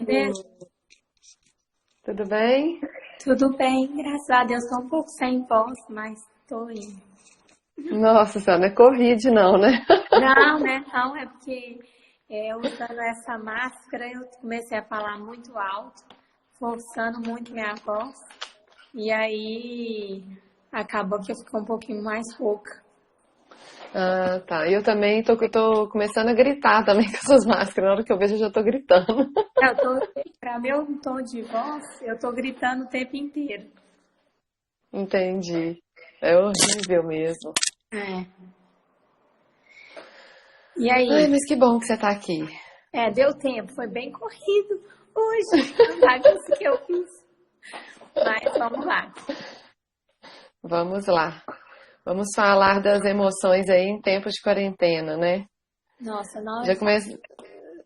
Fernanda, Tudo bem? tudo bem? Graças a Deus, tô um pouco sem voz, mas tô indo. Nossa senhora, não é Covid não, né? Não, né? Não, é porque usando essa máscara eu comecei a falar muito alto, forçando muito minha voz, e aí acabou que eu fiquei um pouquinho mais rouca. Ah, tá. Eu também tô começando a gritar também com essas máscaras. Na hora que eu vejo, eu já tô gritando. Para meu tom de voz, eu tô gritando o tempo inteiro. Entendi. É horrível mesmo. É. E Ai, aí? mas que bom que você tá aqui. Deu tempo, foi bem corrido hoje, a bagunça que eu fiz. Mas vamos lá. Vamos lá. Vamos falar das emoções aí em tempos de quarentena, né? Nossa, não é Já come... fácil.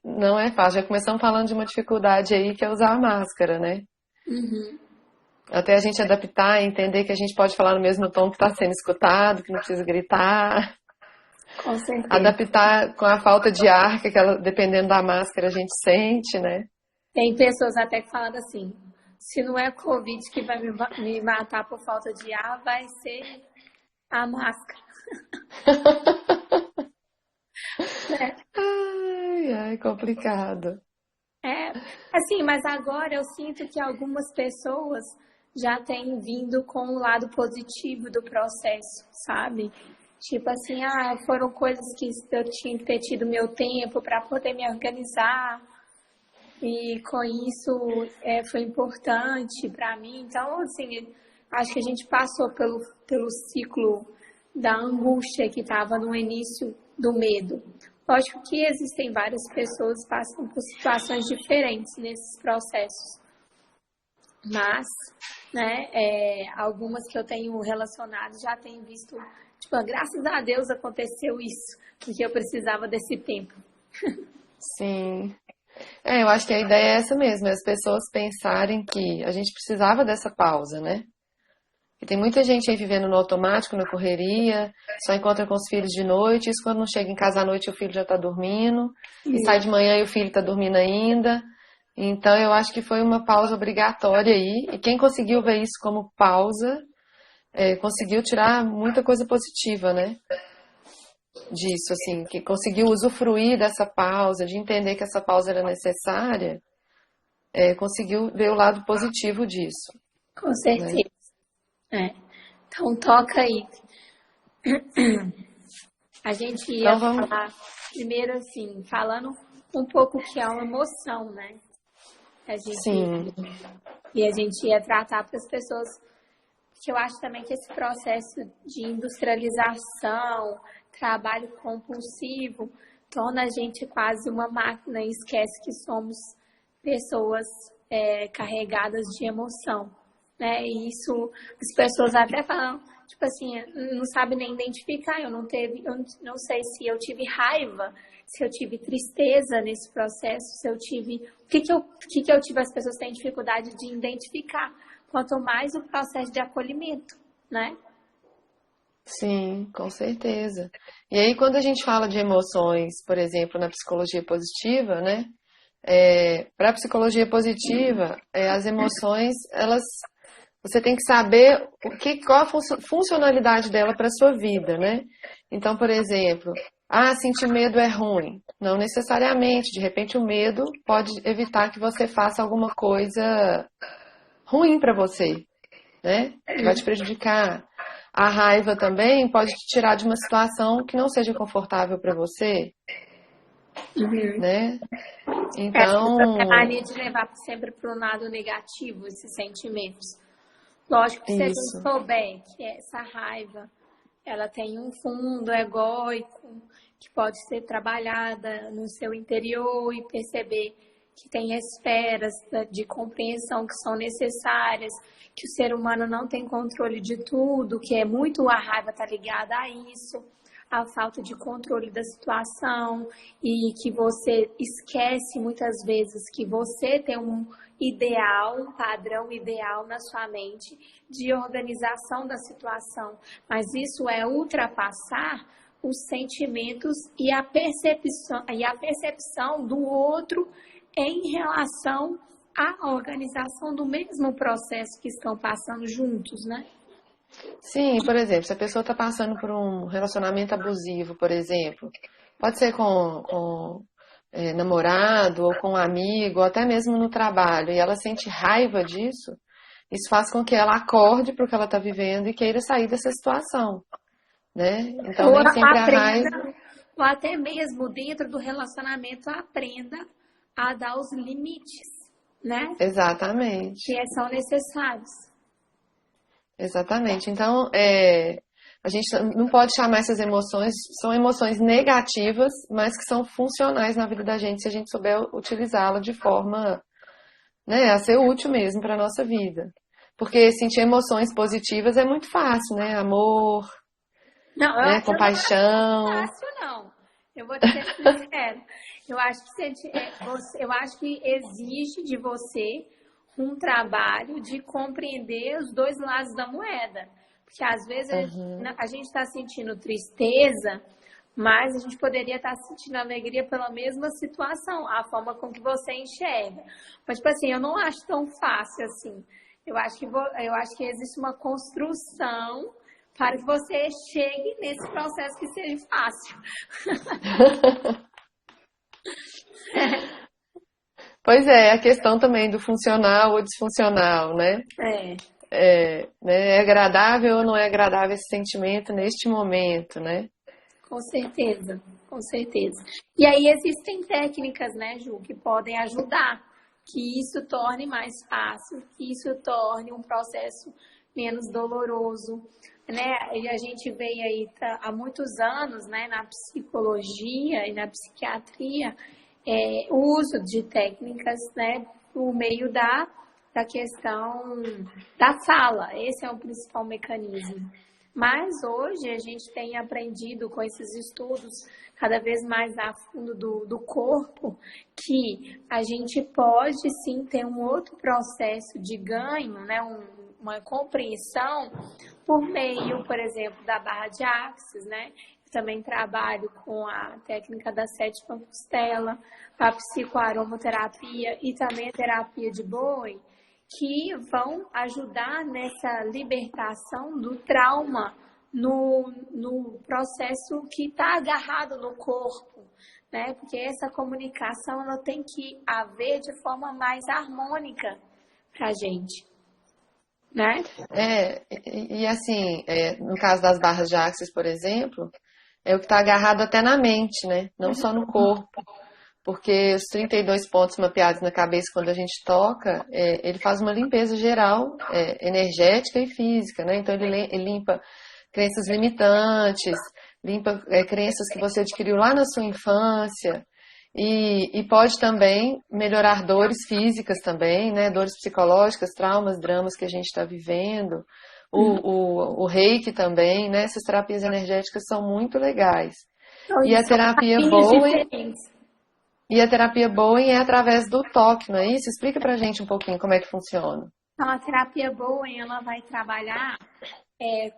Não é fácil. Já começamos falando de uma dificuldade aí que é usar a máscara, né? Uhum, Até a gente adaptar e entender que a gente pode falar no mesmo tom que está sendo escutado, que não precisa gritar. com certeza. Adaptar com a falta de ar, que aquela, dependendo da máscara a gente sente, né? Tem pessoas até que falam assim, se não é Covid que vai me matar por falta de ar, vai ser a máscara. Né? Ai, ai, complicado. É, assim, mas agora eu sinto que algumas pessoas já têm vindo com o lado positivo do processo, sabe? Tipo assim, foram coisas que eu tinha que ter tido meu tempo para poder me organizar, e com isso foi importante para mim. Então, assim, acho que a gente passou pelo ciclo da angústia que estava no início do medo. Lógico que existem várias pessoas que passam por situações diferentes nesses processos, mas, né, algumas que eu tenho relacionado já tenho visto, tipo, graças a Deus aconteceu isso, porque eu precisava desse tempo. Sim. É, eu acho que a ideia é essa mesmo, é as pessoas pensarem que a gente precisava dessa pausa, né? E tem muita gente aí vivendo no automático, na correria, só encontra com os filhos de noite, isso quando não chega em casa à noite o filho já tá dormindo, e sai de manhã e o filho tá dormindo ainda. Então eu acho que foi uma pausa obrigatória aí, e quem conseguiu ver isso como pausa, conseguiu tirar muita coisa positiva, né? Disso, assim, que conseguiu usufruir dessa pausa, de entender que essa pausa era necessária, conseguiu ver o lado positivo disso, Com né? certeza. É. Então toca aí. A gente ia Então vamos, falar primeiro assim, falando um pouco o que é uma emoção, né? A gente, sim, e a gente ia tratar para as pessoas, que eu acho também que esse processo de industrialização, trabalho compulsivo, torna a gente quase uma máquina e esquece que somos pessoas carregadas de emoção, né? E isso as pessoas até falam, tipo assim, não sabe nem identificar. Eu não sei se eu tive raiva, se eu tive tristeza nesse processo, se eu tive, o que que eu tive. As pessoas têm dificuldade de identificar. Quanto mais o processo de acolhimento, né? sim, com certeza. E aí quando a gente fala de emoções, por exemplo, na psicologia positiva, né? Para a psicologia positiva, as emoções, elas, você tem que saber qual a funcionalidade dela para a sua vida, né? Então, por exemplo, sentir medo é ruim. Não necessariamente. De repente, o medo pode evitar que você faça alguma coisa ruim para você, né? Que vai te prejudicar. A raiva também pode te tirar de uma situação que não seja confortável para você, Uhum. né? As pessoas têm Então, mania de levar sempre para o lado negativo esses sentimentos. Lógico que se a gente isso. souber que essa raiva ela tem um fundo egóico que pode ser trabalhada no seu interior e perceber que tem esferas de compreensão que são necessárias, que o ser humano não tem controle de tudo, que é muito a raiva está ligada a isso, a falta de controle da situação, e que você esquece muitas vezes que você tem um ideal, um padrão ideal na sua mente de organização da situação, mas isso é ultrapassar os sentimentos e a percepção do outro em relação à organização do mesmo processo que estão passando juntos, né? Sim, por exemplo, se a pessoa está passando por um relacionamento abusivo, por exemplo, pode ser com namorado ou com um amigo, ou até mesmo no trabalho, e ela sente raiva disso, isso faz com que ela acorde para o que ela está vivendo e queira sair dessa situação, né? Então, Ou nem sempre a raiva. aprenda, ou até mesmo dentro do relacionamento, aprenda a dar os limites, né? Exatamente. Que são necessários. Exatamente. Então, a gente não pode chamar essas emoções, são emoções negativas, mas que são funcionais na vida da gente se a gente souber utilizá-la de forma, né, a ser útil mesmo para a nossa vida. Porque sentir emoções positivas é muito fácil, né? Amor, Não, né, eu não acho compaixão. fácil, não. Eu vou te ser sincera. Eu acho eu acho que exige de você um trabalho de compreender os dois lados da moeda. Porque às vezes a gente está sentindo tristeza, mas a gente poderia estar sentindo alegria pela mesma situação, a forma com que você enxerga. Mas, tipo assim, eu não acho tão fácil assim. Eu acho que existe uma construção para que você chegue nesse processo que seja fácil. Pois é, a questão também do funcional ou disfuncional, né? É agradável ou não é agradável esse sentimento neste momento, né? Com certeza, com certeza. E aí existem técnicas, né, Ju, que podem ajudar que isso torne mais fácil, que isso torne um processo menos doloroso, né? E a gente vem aí há muitos anos, né, na psicologia e na psiquiatria, o uso de técnicas, né, por meio da questão da fala. Esse é o principal mecanismo. Mas hoje a gente tem aprendido com esses estudos cada vez mais a fundo do corpo que a gente pode sim ter um outro processo de ganho, né? Uma compreensão por meio, por exemplo, da barra de axis, né? Eu também trabalho com a técnica da sétima costela, a psicoaromoterapia e também a terapia de Bowen, que vão ajudar nessa libertação do trauma no processo que está agarrado no corpo, né? Porque essa comunicação ela tem que haver de forma mais harmônica para a gente, né? E assim, no caso das barras de axis, por exemplo, é o que está agarrado até na mente, né? Não só no corpo. Porque os 32 pontos mapeados na cabeça, quando a gente toca, ele faz uma limpeza geral, energética e física, né? Então, ele limpa crenças limitantes, limpa crenças que você adquiriu lá na sua infância e pode também melhorar dores físicas também, né? Dores psicológicas, traumas, dramas que a gente está vivendo. O reiki também, né? Essas terapias energéticas são muito legais. E a terapia Bowen... E a terapia Bowen é através do toque, não é isso? Explica pra gente um pouquinho como é que funciona. Então, a terapia Bowen, ela vai trabalhar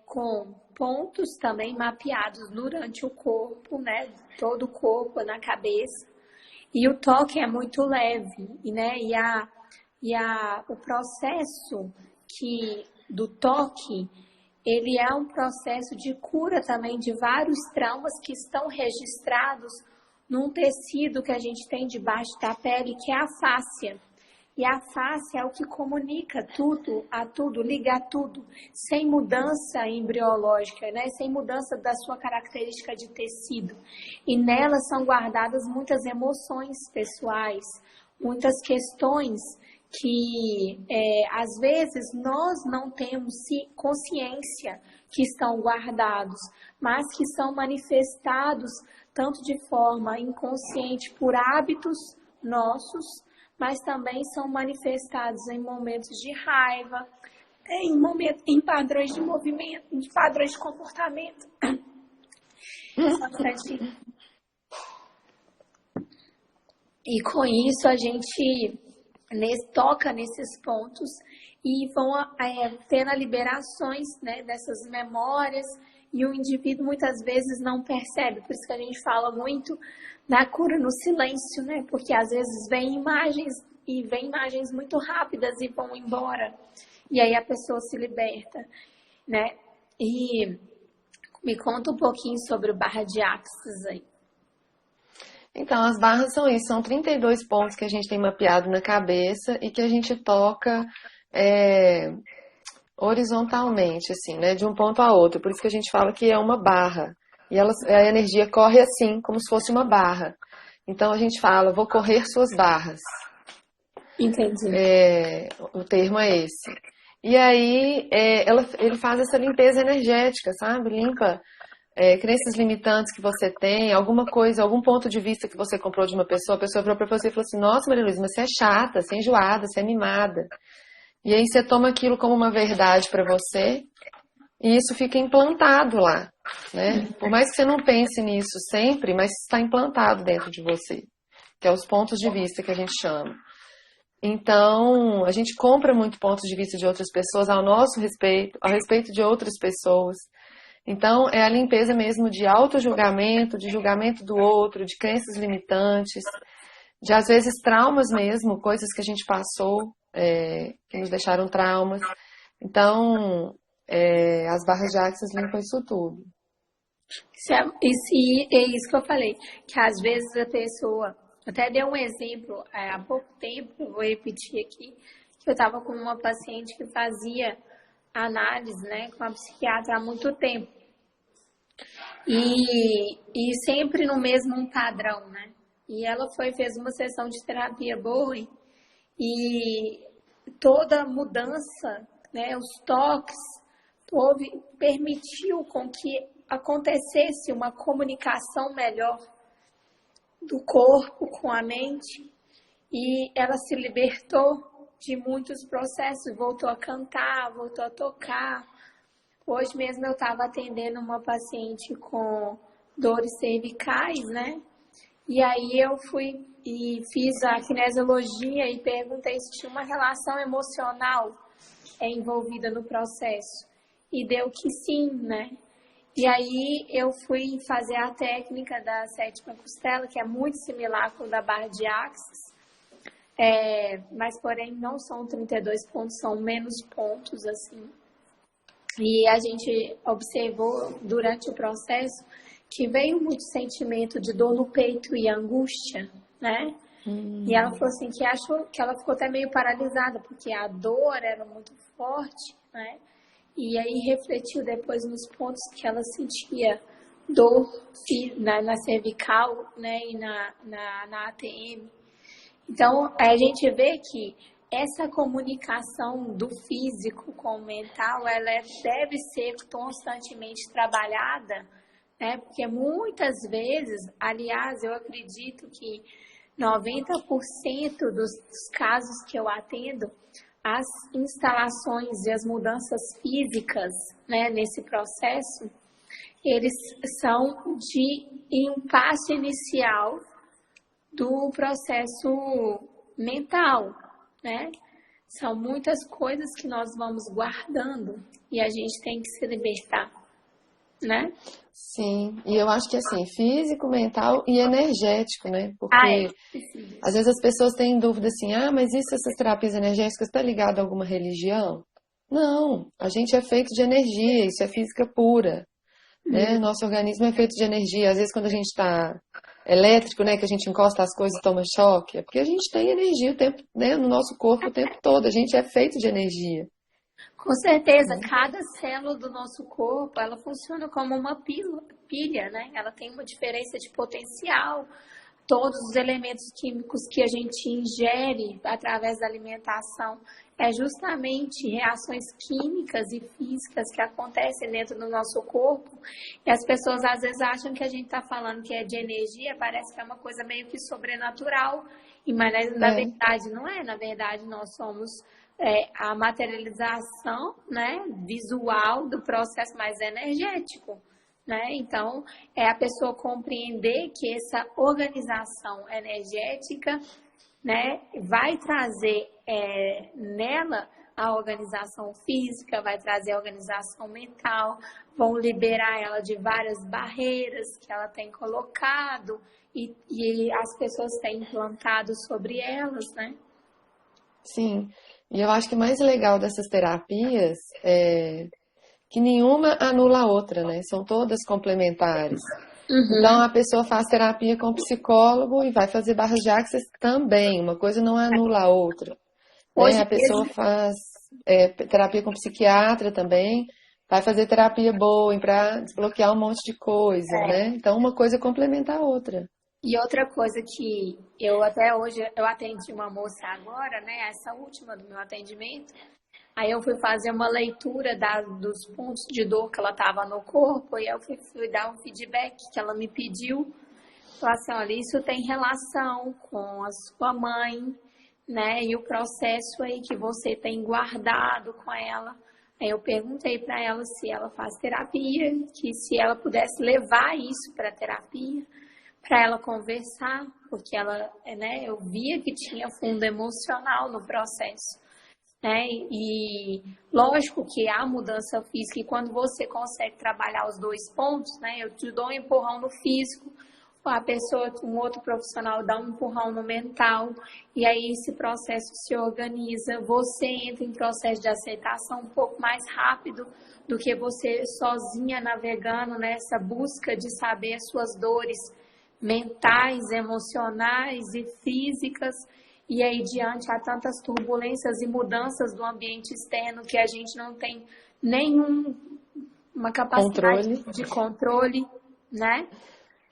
com pontos também mapeados durante o corpo, né? Todo o corpo, na cabeça. E o toque é muito leve, né? O processo do toque, ele é um processo de cura também de vários traumas que estão registrados num tecido que a gente tem debaixo da pele, que é a fáscia. E a fáscia é o que comunica tudo a tudo, liga a tudo, sem mudança embriológica, né? Sem mudança da sua característica de tecido. E nela são guardadas muitas emoções pessoais, muitas questões que às vezes nós não temos consciência que estão guardados, mas que são manifestados tanto de forma inconsciente por hábitos nossos, mas também são manifestados em momentos de raiva, em padrões de movimento, em padrões de comportamento. E com isso a gente toca nesses pontos e vão tendo liberações, né, dessas memórias, e o indivíduo muitas vezes não percebe. Por isso que a gente fala muito na cura no silêncio, né? Porque às vezes vem imagens muito rápidas e vão embora. E aí a pessoa se liberta, né? E me conta um pouquinho sobre o barra de Axis aí. Então, as barras são isso, são 32 pontos que a gente tem mapeado na cabeça e que a gente toca horizontalmente, assim, né? De um ponto a outro. Por isso que a gente fala que é uma barra. E a energia corre assim, como se fosse uma barra. Então, a gente fala, vou correr suas barras. Entendi. O termo é esse. E aí, ele faz essa limpeza energética, sabe? Limpa crenças limitantes que você tem, alguma coisa, algum ponto de vista que você comprou de uma pessoa, a pessoa virou pra você e falou assim, nossa, Maria Luísa, mas você é chata, você é enjoada, você é mimada. E aí você toma aquilo como uma verdade pra você e isso fica implantado lá, né? Por mais que você não pense nisso sempre, mas está implantado dentro de você, que é os pontos de vista que a gente chama. Então, a gente compra muito pontos de vista de outras pessoas ao nosso respeito, ao respeito de outras pessoas. Então, é a limpeza mesmo de auto-julgamento, de julgamento do outro, de crenças limitantes, de às vezes traumas mesmo, coisas que a gente passou, que nos deixaram traumas. Então, as barras de Axis limpam isso tudo. É isso que eu falei, que às vezes a pessoa, até dei um exemplo há pouco tempo, eu vou repetir aqui, que eu estava com uma paciente que fazia análise, né, com a psiquiatra há muito tempo. E sempre no mesmo padrão, né? E ela fez uma sessão de terapia boa e toda mudança, né, os toques, permitiu com que acontecesse uma comunicação melhor do corpo com a mente e ela se libertou de muitos processos, voltou a cantar, voltou a tocar. Hoje mesmo eu estava atendendo uma paciente com dores cervicais, né? E aí eu fui e fiz a kinesiologia e perguntei se tinha uma relação emocional envolvida no processo. E deu que sim, né? E aí eu fui fazer a técnica da sétima costela, que é muito similar com a da barra de Axis. Mas porém não são 32 pontos, são menos pontos, assim. E a gente observou durante o processo que veio muito sentimento de dor no peito e angústia, né? E ela falou assim que achou que ela ficou até meio paralisada, porque a dor era muito forte, né? E aí refletiu depois nos pontos que ela sentia dor na cervical, né? E na ATM. Então, a gente vê que essa comunicação do físico com o mental, ela deve ser constantemente trabalhada, né? Porque muitas vezes, aliás, eu acredito que 90% dos casos que eu atendo, as instalações e as mudanças físicas, né, nesse processo, eles são de impasse inicial do processo mental, né? São muitas coisas que nós vamos guardando e a gente tem que se libertar, né? Sim, e eu acho que assim, físico, mental e energético, né? Porque às vezes as pessoas têm dúvida assim, mas isso, essas terapias energéticas está ligado a alguma religião? Não, a gente é feito de energia, isso é física pura, né? Nosso organismo é feito de energia. Às vezes quando a gente está elétrico, né, que a gente encosta as coisas e toma choque, é porque a gente tem energia o tempo, né, no nosso corpo o tempo todo, a gente é feito de energia. Com certeza, cada célula do nosso corpo, ela funciona como uma pilha, né? Ela tem uma diferença de potencial. Todos os elementos químicos que a gente ingere através da alimentação é justamente reações químicas e físicas que acontecem dentro do nosso corpo. E as pessoas às vezes acham que a gente está falando que é de energia, parece que é uma coisa meio que sobrenatural. Mas na verdade não é. Na verdade nós somos a materialização, né, visual do processo mais energético. Né? Então, é a pessoa compreender que essa organização energética, né, vai trazer nela a organização física, vai trazer a organização mental, vão liberar ela de várias barreiras que ela tem colocado e as pessoas têm implantado sobre elas, né? Sim. E eu acho que o mais legal dessas terapias é que nenhuma anula a outra, né? São todas complementares. Então, a pessoa faz terapia com psicólogo e vai fazer barras de axis também. Uma coisa não anula a outra, né? Hoje A pessoa mesmo, faz terapia com psiquiatra também, vai fazer terapia Bowen para desbloquear um monte de coisa, né? Então, uma coisa complementa a outra. e outra coisa que eu até hoje, eu atendi uma moça agora, né? Essa última do meu atendimento. Aí eu fui fazer uma leitura dos pontos de dor que ela tava no corpo e eu fui dar um feedback que ela me pediu. Falei assim, olha, isso tem relação com a sua mãe, né? E o processo aí que você tem guardado com ela. Aí eu perguntei para ela se ela faz terapia, que se ela pudesse levar isso para terapia, para ela conversar, porque ela, né, eu via que tinha fundo emocional no processo, né? E lógico que há mudança física e quando você consegue trabalhar os dois pontos, né? Eu te dou um empurrão no físico, a pessoa, um outro profissional dá um empurrão no mental e aí esse processo se organiza, você entra em processo de aceitação um pouco mais rápido do que você sozinha navegando nessa busca de saber as suas dores mentais, emocionais e físicas. E aí, diante há tantas turbulências e mudanças do ambiente externo que a gente não tem nenhuma capacidade de controle, né?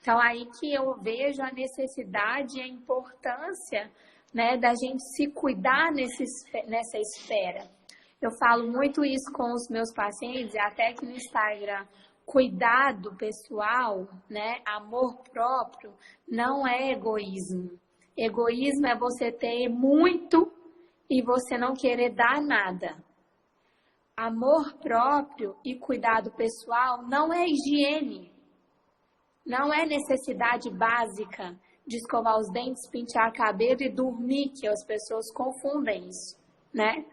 Então, aí que eu vejo a necessidade e a importância, né, da gente se cuidar nessa esfera. Eu falo muito isso com os meus pacientes, até que no Instagram, cuidado pessoal, né, amor próprio, não é egoísmo. Egoísmo é você ter muito e você não querer dar nada. Amor próprio e cuidado pessoal não é higiene. Não é necessidade básica de escovar os dentes, pentear a cabelo e dormir, que as pessoas confundem isso, né?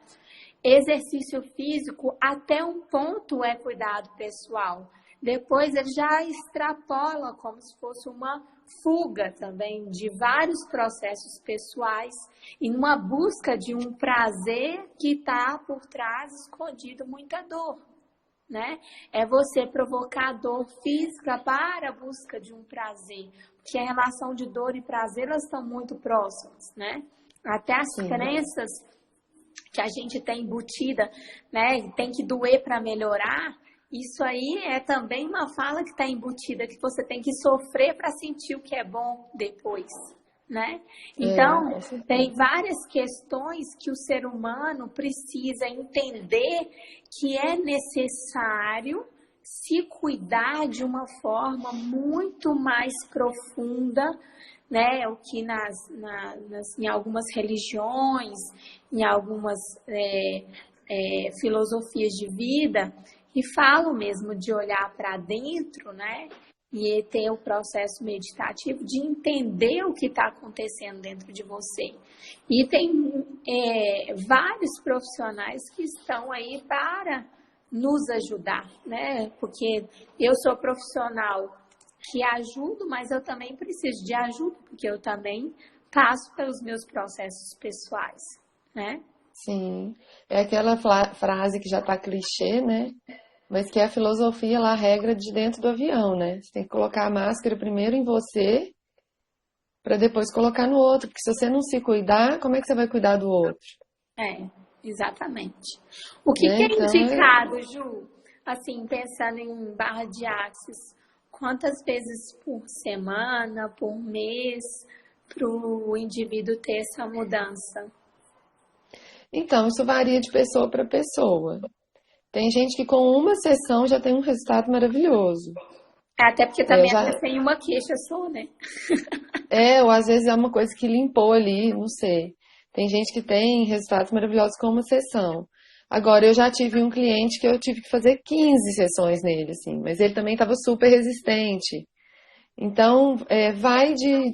Exercício físico até um ponto é cuidado pessoal. Depois ele já extrapola como se fosse uma fuga também de vários processos pessoais e numa busca de um prazer que está por trás escondido muita dor, né? É você provocar dor física para a busca de um prazer, porque a relação de dor e prazer elas estão muito próximas, né? Até as crenças que a gente tem embutida, né? Tem que doer para melhorar. Isso aí é também uma fala que está embutida, que você tem que sofrer para sentir o que é bom depois, né? Então, tem várias questões que o ser humano precisa entender que é necessário se cuidar de uma forma muito mais profunda, né? O que em algumas religiões, em algumas filosofias de vida, e falo mesmo de olhar para dentro, né? E ter o processo meditativo de entender o que está acontecendo dentro de você. E tem vários profissionais que estão aí para nos ajudar, né? Porque eu sou profissional que ajudo, mas eu também preciso de ajuda, porque eu também passo pelos meus processos pessoais, né? Sim, é aquela frase que já tá clichê, né? Mas que é a filosofia lá, a regra de dentro do avião, né? Você tem que colocar a máscara primeiro em você, para depois colocar no outro. Porque se você não se cuidar, como é que você vai cuidar do outro? Exatamente. O que, Né? que é Então, indicado, Ju? Assim, pensando em barra de axis, quantas vezes por semana, por mês, para o indivíduo ter essa mudança? Então, isso varia de pessoa para pessoa. Tem gente que com uma sessão já tem um resultado maravilhoso. Até porque também tem uma queixa só, né? Ou às vezes é uma coisa que limpou ali, não sei. Tem gente que tem resultados maravilhosos com uma sessão. Agora, eu já tive um cliente que eu tive que fazer 15 sessões nele, assim, mas ele também estava super resistente. Então, vai de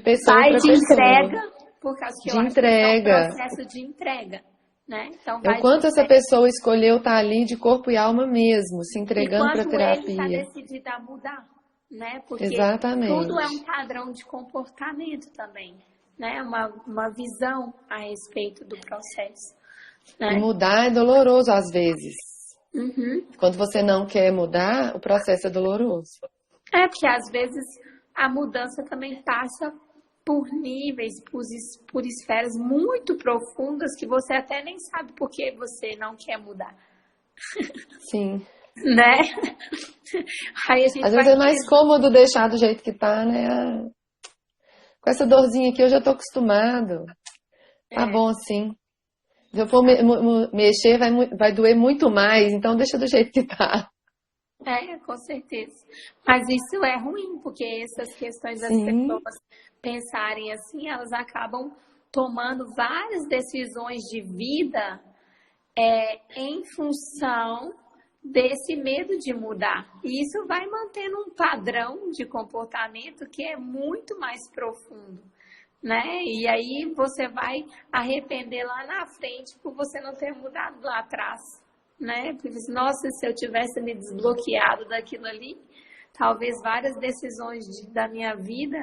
pessoa para pessoa. Entrega, por causa que eu acho que é um processo de entrega, né? Então É o vai quanto essa depender. pessoa escolheu estar ali de corpo e alma mesmo, se E entregando para a quanto ele está terapia. decidido a mudar, né? Porque tudo é um Exatamente. padrão de comportamento também, né? Uma visão a respeito do processo, E né? mudar é doloroso às vezes. Uhum. Quando você não quer mudar, o processo é doloroso. É, porque às vezes a mudança também passa por níveis, por esferas muito profundas que você até nem sabe por que você não quer mudar, Sim. né? Aí a gente Às vai vezes é mais ter. cômodo deixar do jeito que tá, né? Com essa dorzinha aqui eu já tô acostumado. Tá É, bom assim. Se eu for mexer, vai doer muito mais, então deixa do jeito que tá. com certeza. Mas isso é ruim, porque essas questões das Sim, pessoas pensarem assim, elas acabam tomando várias decisões de vida em função desse medo de mudar. E isso vai mantendo um padrão de comportamento que é muito mais profundo, né? E aí você vai arrepender lá na frente por você não ter mudado lá atrás, né? Porque, nossa, se eu tivesse me desbloqueado daquilo ali, talvez várias decisões da minha vida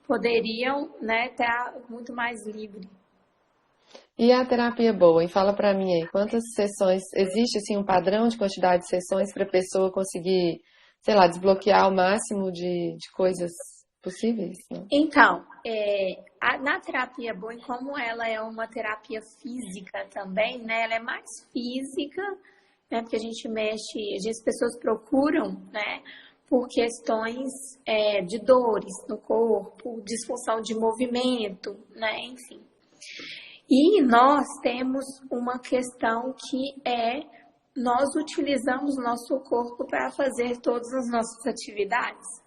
poderiam, né, estar muito mais livre. e a terapia boa? E fala pra mim aí, quantas sessões, existe assim um padrão de quantidade de sessões para a pessoa conseguir, sei lá, desbloquear o máximo de coisas possíveis? Não? Então, na terapia boa, como ela é uma terapia física também, né? Ela é mais física, né? Porque a gente mexe, as pessoas procuram, né? Por questões de dores no corpo, disfunção de movimento, né? Enfim. E nós temos uma questão que nós utilizamos nosso corpo para fazer todas as nossas atividades.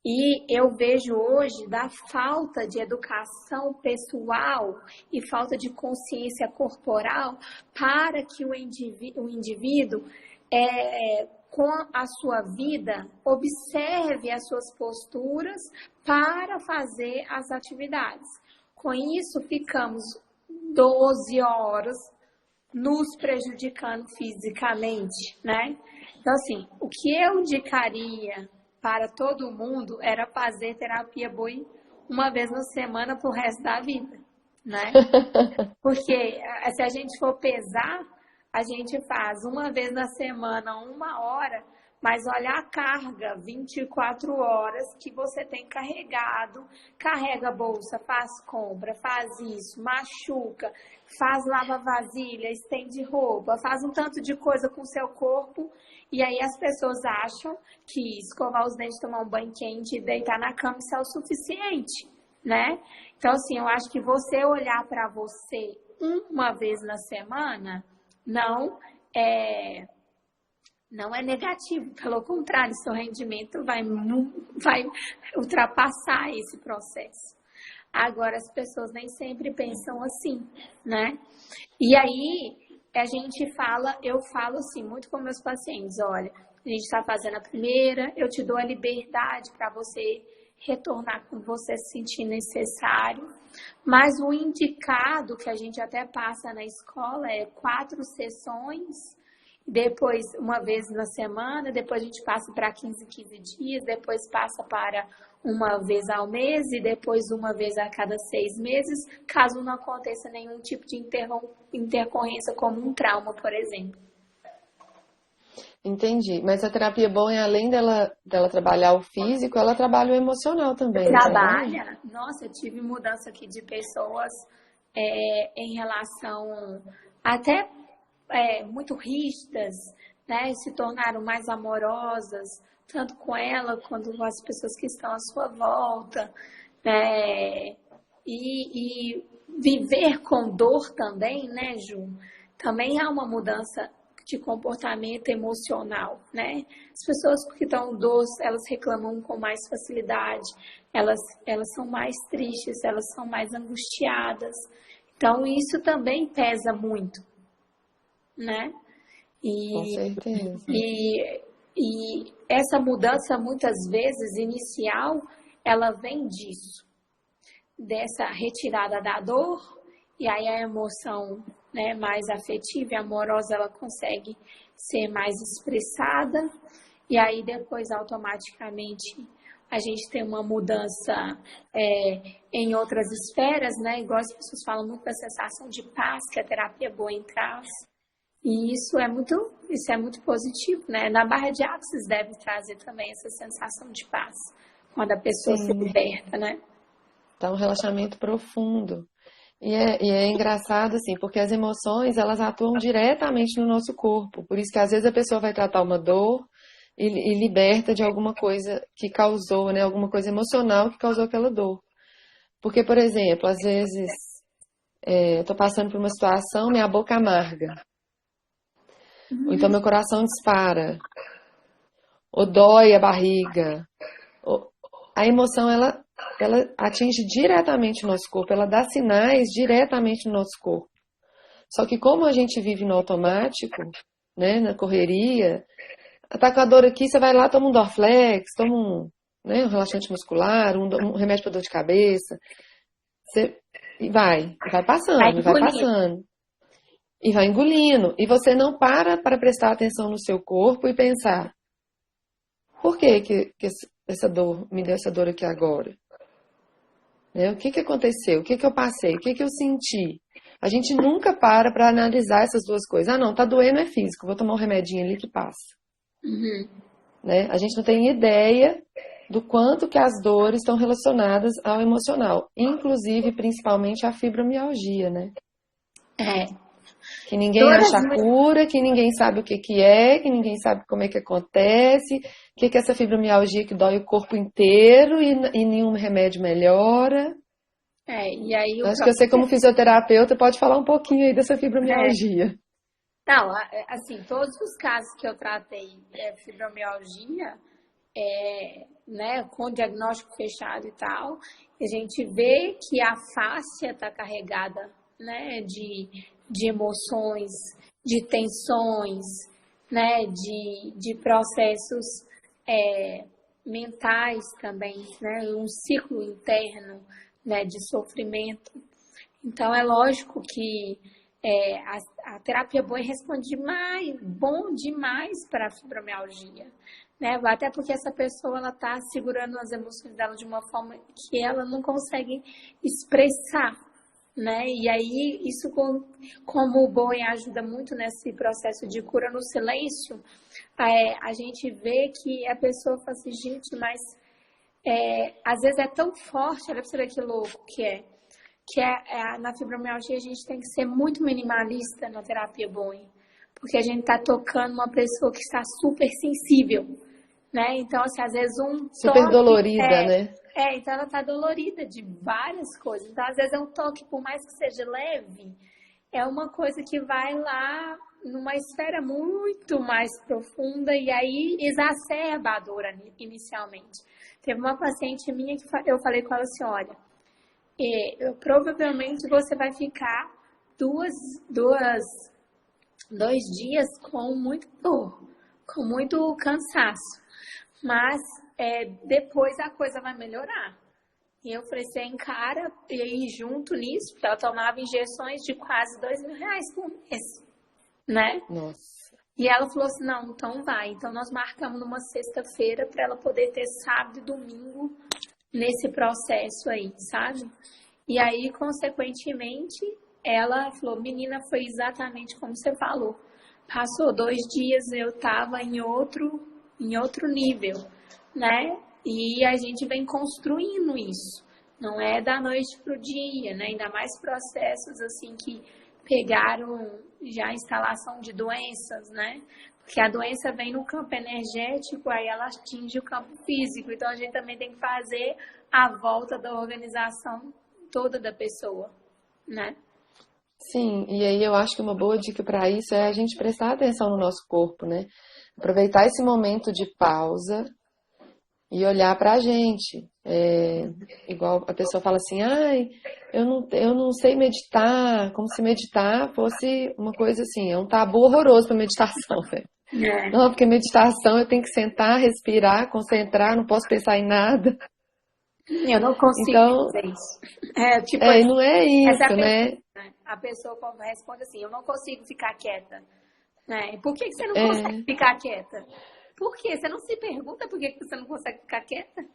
E eu vejo hoje da falta de educação pessoal e falta de consciência corporal para que o indivíduo com a sua vida, observe as suas posturas para fazer as atividades. Com isso, ficamos 12 horas nos prejudicando fisicamente, né? Então, assim, o que eu indicaria para todo mundo era fazer terapia boi uma vez na semana pro resto da vida, né? Porque se a gente for pesar, a gente faz uma vez na semana, 1 hora, mas olha a carga, 24 horas que você tem carregado, carrega a bolsa, faz compra, faz isso, machuca, faz lava-vasilha, estende roupa, faz um tanto de coisa com o seu corpo, e aí as pessoas acham que escovar os dentes, tomar um banho quente e deitar na cama isso é o suficiente, né? Então, assim, eu acho que você olhar para você uma vez na semana é, não é negativo, pelo contrário, seu rendimento vai ultrapassar esse processo. Agora, as pessoas nem sempre pensam assim, né? E aí, eu falo assim, muito com meus pacientes, olha, a gente está fazendo a primeira, eu te dou a liberdade para você retornar quando você se sentir necessário, mas o indicado que a gente até passa na escola é 4 sessões, depois uma vez na semana, depois a gente passa para 15 dias, depois passa para uma vez ao mês e depois uma vez a cada 6 meses, caso não aconteça nenhum tipo de intercorrência como um trauma, por exemplo. Entendi. Mas a terapia boa é além dela trabalhar o físico, ela trabalha o emocional também, não trabalha? Trabalha, nossa, eu tive mudança aqui de pessoas em relação até muito rígidas, né? Se tornaram mais amorosas, tanto com ela quanto com as pessoas que estão à sua volta, né? E viver com dor também, né, Ju? Também há uma mudança de comportamento emocional, né? As pessoas que estão dor, elas reclamam com mais facilidade, elas são mais tristes, elas são mais angustiadas. Então, isso também pesa muito, né? Com E, certeza. e essa mudança, muitas vezes, inicial, ela vem disso, dessa retirada da dor, e aí a emoção né, mais afetiva e amorosa, ela consegue ser mais expressada, e aí depois automaticamente a gente tem uma mudança em outras esferas, né? Igual as pessoas falam muito da sensação de paz que a terapia boa traz. E isso é muito positivo, né? Na barra de ápices deve trazer também essa sensação de paz, quando a pessoa se Sim, liberta, né? dá um relaxamento profundo. E é engraçado, assim, porque as emoções, elas atuam diretamente no nosso corpo. Por isso que às vezes a pessoa vai tratar uma dor e liberta de alguma coisa que causou, né? Alguma coisa emocional que causou aquela dor. Porque, por exemplo, às vezes eu tô passando por uma situação, minha boca amarga. Ou então meu coração dispara. Ou dói a barriga. A emoção, ela atinge diretamente o nosso corpo. Ela dá sinais diretamente no nosso corpo. Só que como a gente vive no automático, né? Na correria, tá com a dor aqui, você vai lá, toma um Dorflex, toma um relaxante muscular, um remédio para dor de cabeça. Você, e vai Vai passando, e vai engolir. passando. E vai engolindo. E você não para prestar atenção no seu corpo e pensar, por que essa dor me deu essa dor aqui agora? Né? O que aconteceu? O que eu passei? O que eu senti? A gente nunca para analisar essas duas coisas. Ah, não, tá doendo é físico, vou tomar um remedinho ali que passa. Uhum. Né? A gente não tem ideia do quanto que as dores estão relacionadas ao emocional, inclusive, principalmente, a fibromialgia, né? É. Que ninguém Todas acha a cura, que ninguém sabe o que é, que ninguém sabe como é que acontece, o que é essa fibromialgia que dói o corpo inteiro e nenhum remédio melhora. e aí o Acho que você, como fisioterapeuta, pode falar um pouquinho aí dessa é, fibromialgia. não, assim, todos os casos que eu tratei fibromialgia, né, com diagnóstico fechado e tal, a gente vê que a fáscia está carregada, né, de emoções, de tensões, né, de processos mentais também, né, um ciclo interno, né, de sofrimento. Então, é lógico que a terapia boa responde bom demais para a fibromialgia, né? Até porque essa pessoa ela está segurando as emoções dela de uma forma que ela não consegue expressar, né? E aí isso como o Bowen ajuda muito nesse processo de cura no silêncio, a gente vê que a pessoa fala assim, gente, mas às vezes é tão forte, olha pra você ver que louco na fibromialgia a gente tem que ser muito minimalista na terapia Bowen, porque a gente está tocando uma pessoa que está super sensível, né? Então, assim, às vezes um Super toque dolorida, né? então ela está dolorida de várias coisas. Então, às vezes é um toque, por mais que seja leve, é uma coisa que vai lá numa esfera muito mais profunda e aí exacerba a dor inicialmente. Teve uma paciente minha que eu falei com ela assim, olha, provavelmente você vai ficar 2 dias com muito dor, com muito cansaço, mas depois a coisa vai melhorar. E eu falei, você encara, e aí junto nisso, porque ela tomava injeções de quase R$ 2.000 por mês, né? Nossa. E ela falou assim, não, então vai. Então nós marcamos numa sexta-feira para ela poder ter sábado e domingo nesse processo aí, sabe? E aí, consequentemente, ela falou, menina, foi exatamente como você falou. Passou 2 dias, eu estava em outro nível, né? E a gente vem construindo isso. Não é da noite para o dia, né? Ainda mais processos assim que pegaram já a instalação de doenças, né? Porque a doença vem no campo energético, aí ela atinge o campo físico. Então, a gente também tem que fazer a volta da organização toda da pessoa, né? Sim, e aí eu acho que uma boa dica para isso é a gente prestar atenção no nosso corpo, né? Aproveitar esse momento de pausa e olhar para a gente. Igual a pessoa fala assim, ai, eu não sei meditar, como se meditar fosse uma coisa assim, é um tabu horroroso para meditação, velho. Não, porque meditação eu tenho que sentar, respirar, concentrar, não posso pensar em nada. Eu não consigo Então, fazer isso. É, tipo assim, não é essa isso, pessoa, né? né? A pessoa responde assim, eu não consigo ficar quieta. Né? Por que você não consegue É, ficar quieta? Por quê? Você não se pergunta por que você não consegue ficar quieta?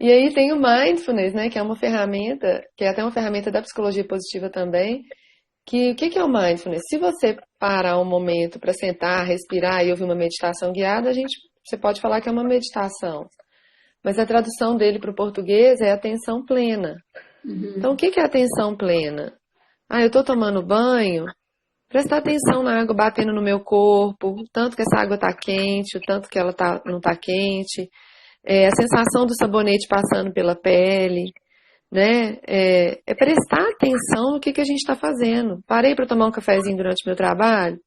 e aí tem o mindfulness, né, que é uma ferramenta, que é até uma ferramenta da psicologia positiva também, que o que que é o mindfulness? Se você parar um momento para sentar, respirar e ouvir uma meditação guiada, você pode falar que é uma meditação. Mas a tradução dele para o português é atenção plena. Então, o Uhum. que que é atenção plena? Ah, eu estou tomando banho, prestar atenção na água batendo no meu corpo, o tanto que essa água está quente, o tanto que ela não está quente, a sensação do sabonete passando pela pele, né? É prestar atenção no que a gente está fazendo. Parei para tomar um cafezinho durante o meu trabalho,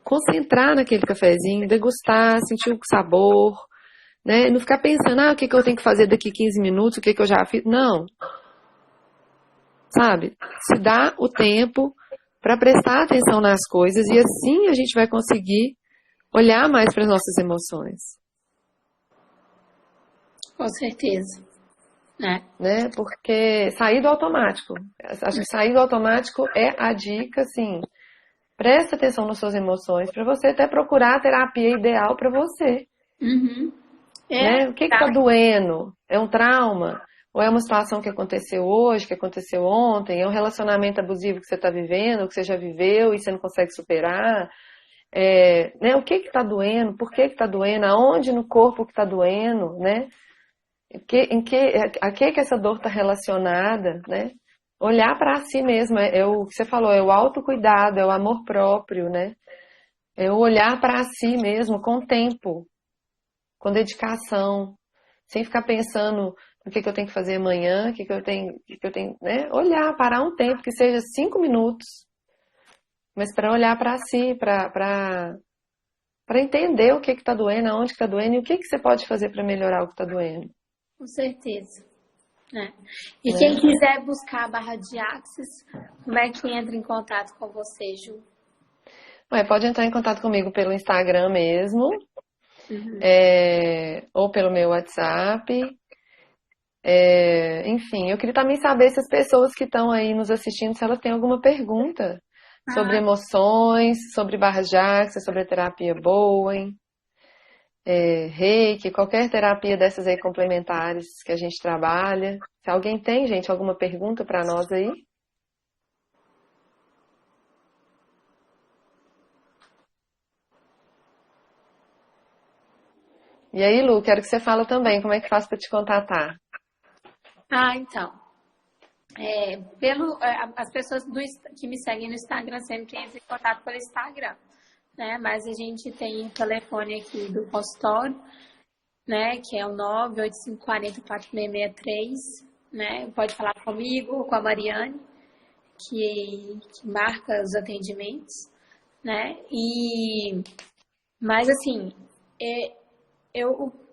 concentrar naquele cafezinho, degustar, sentir o sabor, né? Não ficar pensando, o que que eu tenho que fazer daqui 15 minutos, o que que eu já fiz. Não, sabe? Se dá o tempo para prestar atenção nas coisas e assim a gente vai conseguir olhar mais para as nossas emoções, Com certeza. Né? né? Porque sair do automático, acho que sair do automático é a dica, assim. Presta atenção nas suas emoções para você até procurar a terapia ideal para você, Uhum. né? O que está Tá. doendo? É um trauma? Ou é uma situação que aconteceu hoje, que aconteceu ontem? É um relacionamento abusivo que você está vivendo, que você já viveu e você não consegue superar? Né? O que está doendo? Por que está doendo? Aonde no corpo que está doendo, né? A que essa dor está relacionada, né? Olhar para si mesmo, é o que você falou, é o autocuidado, é o amor próprio, né? É o olhar para si mesmo com tempo, com dedicação, sem ficar pensando no que eu tenho que fazer amanhã, o que eu tenho, né? Olhar, parar um tempo, que seja 5 minutos, mas para olhar para si, para entender o que está doendo, aonde está doendo e o que você pode fazer para melhorar o que está doendo, Com certeza. Né? E quem né? quiser buscar a barra de Axis, como é que entra em contato com você, Ju? Pode entrar em contato comigo pelo Instagram mesmo, Uhum. ou pelo meu WhatsApp. Enfim, eu queria também saber se as pessoas que estão aí nos assistindo, se elas têm alguma pergunta sobre Ah, emoções, sobre barras de axis, sobre a terapia Bowen, Reiki, qualquer terapia dessas aí complementares que a gente trabalha. Se alguém tem, gente, alguma pergunta para nós aí? E aí, Lu, quero que você fale também como é que faz para te contatar. então. As pessoas que me seguem no Instagram sempre entram em contato pelo Instagram, né? Mas a gente tem o telefone aqui do consultório, né? Que é o 985404663, né? Pode falar comigo, com a Mariane, que marca os atendimentos, né? Mas assim, é,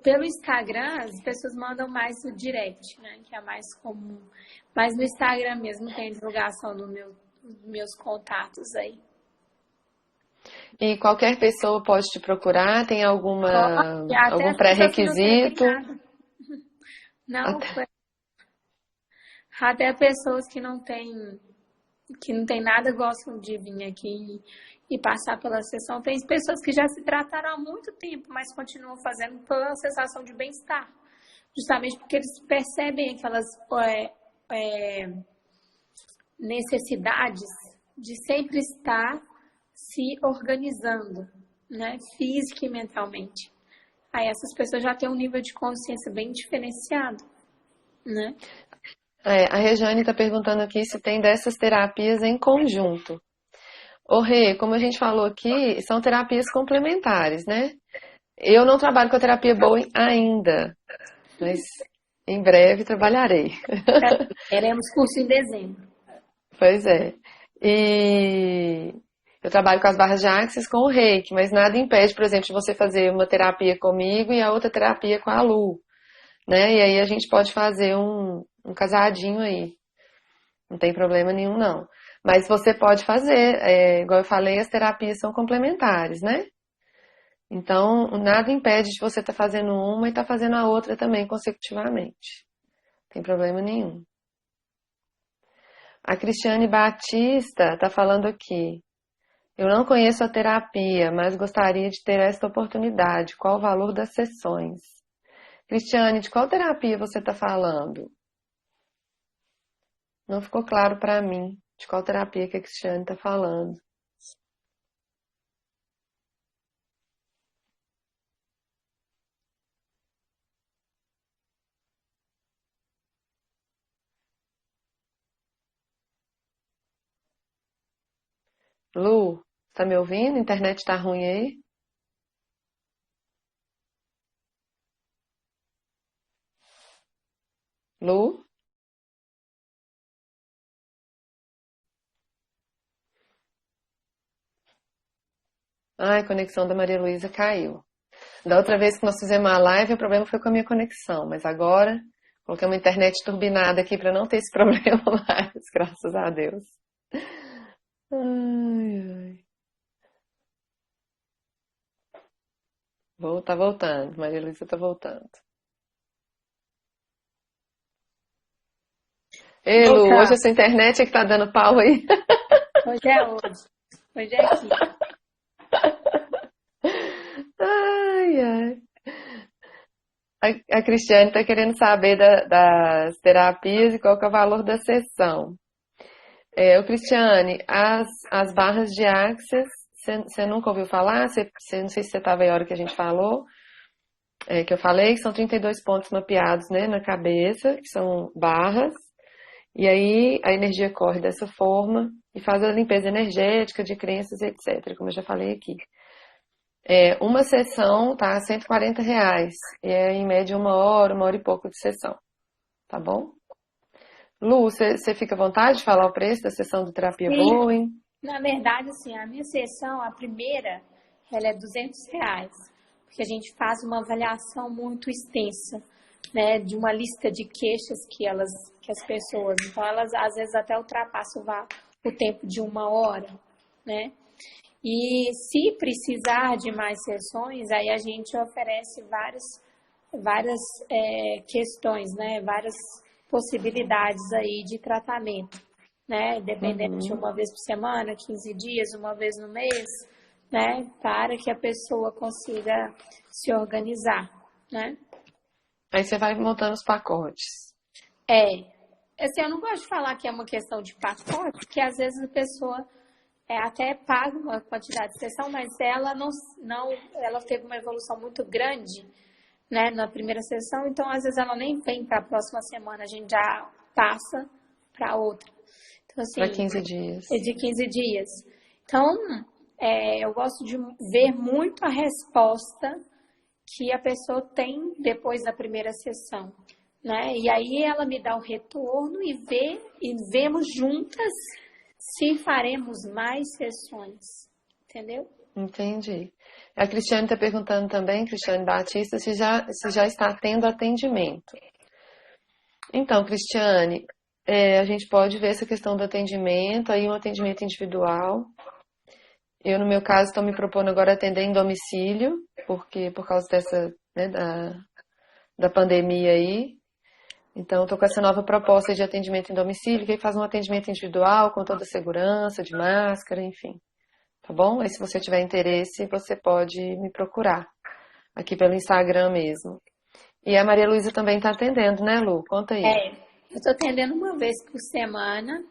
pelo Instagram, as pessoas mandam mais o direct, né? Que é mais comum. Mas no Instagram mesmo tem divulgação dos meus contatos aí. E qualquer pessoa pode te procurar? Tem Pode, até algum as pessoas que não sentem pré-requisito? nada. Não, Até- até pessoas que não tem nada gostam de vir aqui e passar pela sessão. Tem pessoas que já se trataram há muito tempo, mas continuam fazendo pela sensação de bem-estar. Justamente porque eles percebem aquelas é, necessidades de sempre estar se organizando, né, física e mentalmente. Aí essas pessoas já têm um nível de consciência bem diferenciado, né? A Rejane está perguntando aqui se tem dessas terapias em conjunto. Ô Rê, como a gente falou aqui, são terapias complementares, né? Eu não trabalho com a terapia Bowen ainda, mas em breve trabalharei. Teremos curso em dezembro. Pois é. E eu trabalho com as barras de axis com o reiki, mas nada impede, por exemplo, de você fazer uma terapia comigo e a outra terapia com a Lu, né? E aí a gente pode fazer um casadinho aí. Não tem problema nenhum, não. Mas você pode fazer, igual eu falei, as terapias são complementares, né? Então, nada impede de você estar fazendo uma e estar fazendo a outra também consecutivamente. Não tem problema nenhum. A Cristiane Batista está falando aqui. Eu não conheço a terapia, mas gostaria de ter esta oportunidade. Qual o valor das sessões? Cristiane, de qual terapia você está falando? Não ficou claro para mim de qual terapia que a Cristiane está falando. Lu, tá me ouvindo? A internet tá ruim aí? Lu? Ai, a conexão da Maria Luísa caiu. Da outra vez que nós fizemos a live, o problema foi com a minha conexão, mas agora coloquei uma internet turbinada aqui para não ter esse problema mais, graças a Deus. Ai, ai. Tá voltando, Maria Luísa tá voltando. Ei, Lu, hoje Voltar. a sua internet é que tá dando pau aí? Hoje é hoje. Hoje é aqui. Ai, ai. A Cristiane está querendo saber das terapias e qual que é o valor da sessão. Ô Cristiane, as barras de Access, você nunca ouviu falar? Não sei se você estava aí a hora que a gente falou, que eu falei, que são 32 pontos mapeados, né, na cabeça, que são barras, e aí a energia corre dessa forma e faz a limpeza energética de crenças, etc., como eu já falei aqui. Uma sessão tá R$ 140, e é em média uma hora e pouco de sessão, tá bom? Lu, você fica à vontade de falar o preço da sessão do Terapia Sim, Bowen? na verdade, assim, a minha sessão, a primeira, ela é R$ 200, porque a gente faz uma avaliação muito extensa, né, de uma lista de queixas que as pessoas, então elas às vezes até ultrapassam o tempo de uma hora, né? E se precisar de mais sessões, aí a gente oferece várias questões, né? Várias possibilidades aí de tratamento, né? Dependendo de Uhum. uma vez por semana, 15 dias, uma vez no mês, né? Para que a pessoa consiga se organizar, né? Aí você vai montando os pacotes. É, assim, eu não gosto de falar que é uma questão de pacote, porque às vezes a pessoa até paga uma quantidade de sessão, mas ela ela teve uma evolução muito grande, né, na primeira sessão, então às vezes ela nem vem para a próxima semana, a gente já passa para outra. Então, Para assim, 15 dias. é de 15 dias. Então, eu gosto de ver muito a resposta que a pessoa tem depois da primeira sessão, né? E aí ela me dá o retorno e vemos juntas se faremos mais sessões, entendeu? Entendi. A Cristiane está perguntando também, Cristiane Batista, se já está tendo atendimento. Então, Cristiane, a gente pode ver essa questão do atendimento, aí um atendimento individual. Eu, no meu caso, estou me propondo agora atender em domicílio, porque por causa dessa, né, da pandemia aí. Então, estou com essa nova proposta de atendimento em domicílio, que aí faz um atendimento individual, com toda a segurança, de máscara, enfim. Tá bom? Aí, se você tiver interesse, você pode me procurar aqui pelo Instagram mesmo. E a Maria Luísa também está atendendo, né, Lu? Conta aí. Eu estou atendendo uma vez por semana,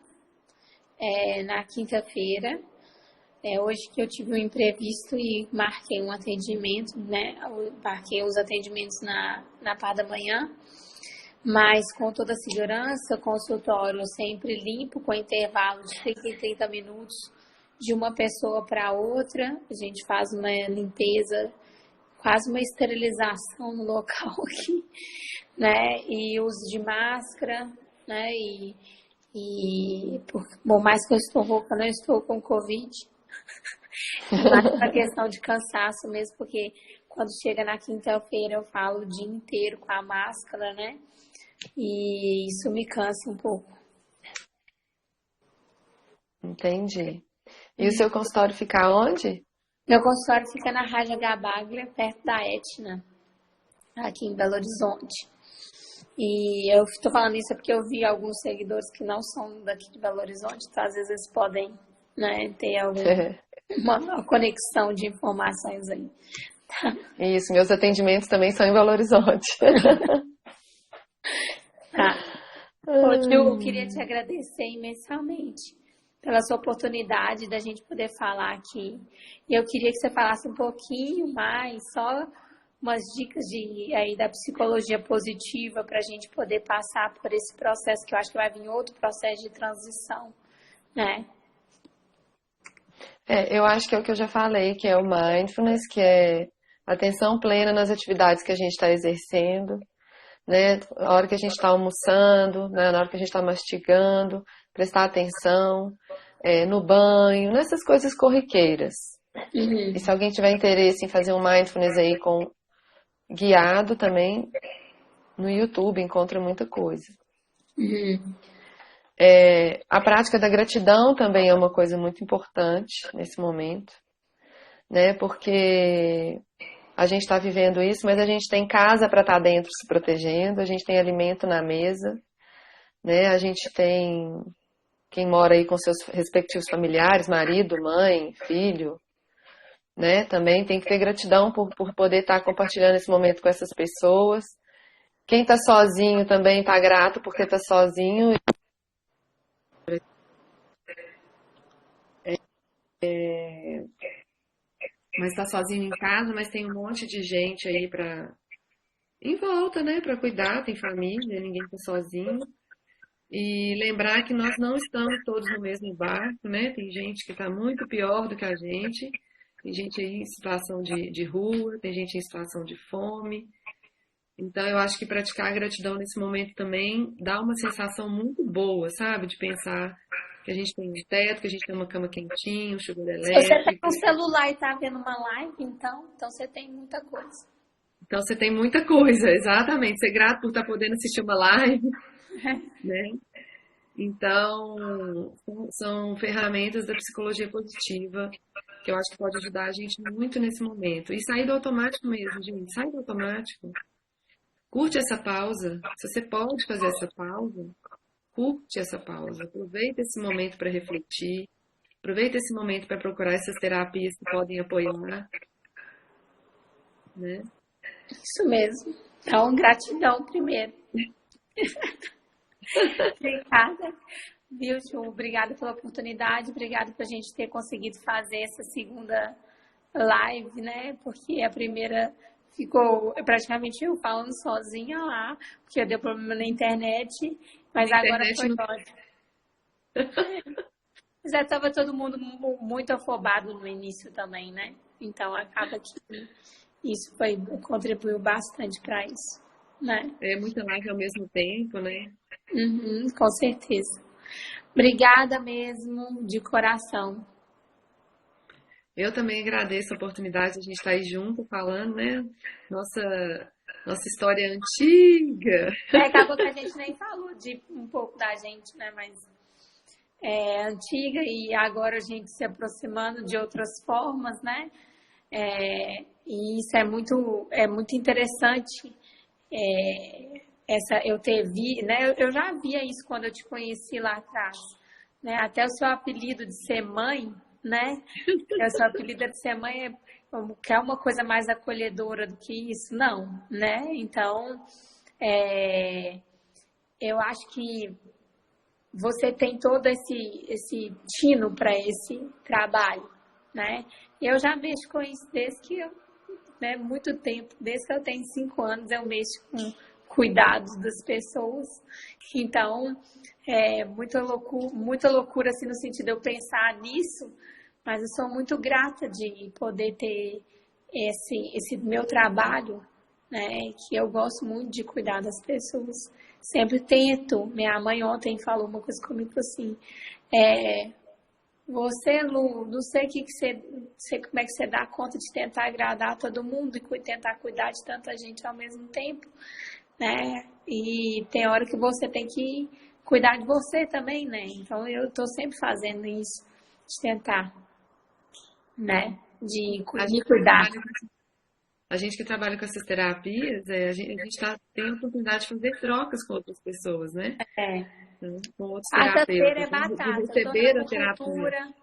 na quinta-feira. Hoje que eu tive um imprevisto e marquei um atendimento, né? Eu marquei os atendimentos na parte da manhã, mas com toda a segurança, consultório sempre limpo, com intervalo de 30 em 30 minutos de uma pessoa para outra. A gente faz uma limpeza, quase uma esterilização no local aqui, né? E uso de máscara, né? Por mais que eu estou rouca, não estou com Covid. Mais uma questão de cansaço mesmo, porque quando chega na quinta-feira eu falo o dia inteiro com a máscara, né? E isso me cansa um pouco. Entendi. E o seu consultório fica onde? Meu consultório fica na Raja Gabaglia, perto da Etna, aqui em Belo Horizonte. E eu estou falando isso porque eu vi alguns seguidores que não são daqui de Belo Horizonte, então às vezes eles podem, né, ter uma conexão de informações aí. Isso, meus atendimentos também são em Belo Horizonte. Tá. Ô, Ju, eu queria te agradecer imensamente pela sua oportunidade da gente poder falar aqui. E eu queria que você falasse um pouquinho mais, só umas dicas aí da psicologia positiva para a gente poder passar por esse processo, que eu acho que vai vir outro processo de transição, né? Eu acho que é o que eu já falei, que é o mindfulness, que é atenção plena nas atividades que a gente está exercendo, né? Na hora que a gente está almoçando, né? Na hora que a gente está mastigando, prestar atenção, no banho, nessas coisas corriqueiras. E se alguém tiver interesse em fazer um mindfulness aí guiado também, no YouTube encontra muita coisa. A prática da gratidão também é uma coisa muito importante nesse momento, né? Porque a gente está vivendo isso, mas a gente tem casa para estar dentro se protegendo, a gente tem alimento na mesa, né? A gente tem quem mora aí com seus respectivos familiares, marido, mãe, filho, né? Também tem que ter gratidão por poder estar compartilhando esse momento com essas pessoas. Quem está sozinho também está grato porque está sozinho. Mas está sozinho em casa, mas tem um monte de gente aí em volta, né? Para cuidar, tem família, ninguém está sozinho. E lembrar que nós não estamos todos no mesmo barco, né? Tem gente que está muito pior do que a gente. Tem gente aí em situação de rua, tem gente em situação de fome. Então, eu acho que praticar a gratidão nesse momento também dá uma sensação muito boa, sabe? De pensar que a gente tem um teto, que a gente tem uma cama quentinha, um chuveiro Se você tem elétrico. um celular e tá vendo uma live, então você tem muita coisa. Então, você tem muita coisa, exatamente. Ser grato por estar podendo assistir uma live, né? Então, são ferramentas da psicologia positiva que eu acho que pode ajudar a gente muito nesse momento. E sair do automático mesmo, gente. Sai do automático. Curte essa pausa. Se você pode fazer essa pausa, curte essa pausa. Aproveita esse momento para refletir. Aproveita esse momento para procurar essas terapias que podem apoiar. Né? Isso mesmo. Então, gratidão primeiro. Obrigada, viu, Ju? Obrigada pela oportunidade, obrigada por a gente ter conseguido fazer essa segunda live, né? Porque a primeira ficou praticamente eu falando sozinha lá, porque deu problema na internet, mas agora foi ótimo. Já estava todo mundo muito afobado no início também, né? Então acaba que isso contribuiu bastante para isso, né? É muita live ao mesmo tempo, né? Com certeza. Obrigada mesmo, de coração. Eu também agradeço a oportunidade de a gente estar aí junto falando, né? Nossa história antiga. Acabou que a gente nem falou de um pouco da gente, né? Mas é antiga e agora a gente se aproximando de outras formas, né? E isso é muito interessante. Eu né? Eu já via isso quando eu te conheci lá atrás, né? Até o seu apelido de ser mãe, né? O seu apelido de ser mãe quer uma coisa mais acolhedora do que isso? Não, né? Então, eu acho que você tem todo esse tino para esse trabalho, né? E eu já mexo com isso né, muito tempo, desde que eu tenho 5 anos, eu mexo com cuidados das pessoas. Então, muita loucura assim, no sentido de eu pensar nisso, mas eu sou muito grata de poder ter esse meu trabalho, né, que eu gosto muito de cuidar das pessoas. Sempre tento. Minha mãe ontem falou uma coisa comigo assim, você, Lu, não sei como é que você dá conta de tentar agradar todo mundo e tentar cuidar de tanta gente ao mesmo tempo, né? E tem hora que você tem que cuidar de você também, né? Então eu tô sempre fazendo isso, de tentar, né? A me gente que cuidar. trabalha, a gente que trabalha com essas terapias, tem a oportunidade de fazer trocas com outras pessoas, né? É. Com outros Quarta-feira é terapeutas, de batata. Tô na receber a terapia. acupuntura.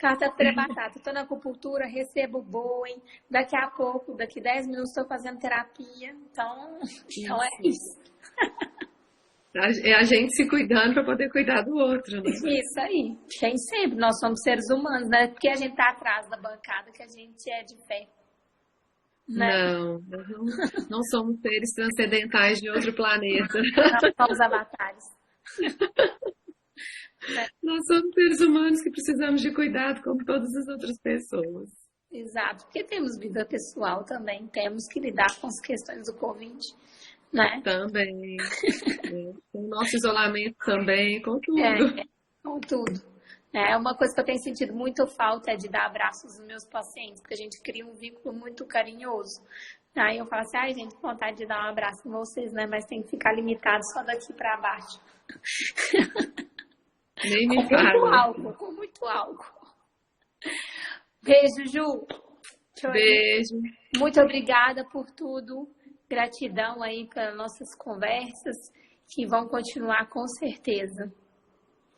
Quarta-feira é batata. Tô na acupuntura, recebo boi. Daqui a pouco, daqui 10 minutos, estou fazendo terapia. Então é Isso. isso. É a gente se cuidando para poder cuidar do outro, né? Isso aí. Tem sempre. Nós somos seres humanos, né? Porque a gente tá atrás da bancada que a gente é de fé, né? Não, nós não somos seres transcendentais de outro planeta. Não somos avatares. Né? Nós somos seres humanos que precisamos de cuidado como todas as outras pessoas. Exato. Porque temos vida pessoal também. Temos que lidar com as questões do Covid, né? Também. Né? Com o nosso isolamento também, com tudo. Com tudo. Uma coisa que eu tenho sentido muito falta é de dar abraços nos meus pacientes, porque a gente cria um vínculo muito carinhoso. Aí eu falo assim, ai gente, vontade de dar um abraço em vocês, né? Mas tem que ficar limitado só daqui para baixo. Nem me Com muito álcool. Beijo, Ju. Beijo. Muito obrigada por tudo. Gratidão aí pelas nossas conversas, que vão continuar com certeza.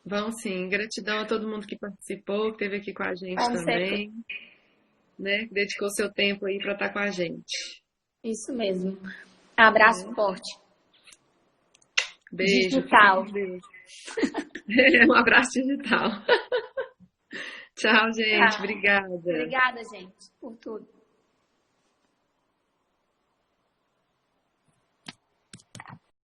Vão sim. Gratidão a todo mundo que participou, que esteve aqui com a gente também. Né? Que dedicou seu tempo aí para estar com a gente. Isso mesmo. Abraço forte. Beijo. Digital. Beijo. Um abraço digital. Tchau, gente. Tchau. Obrigada. Obrigada, gente, por tudo.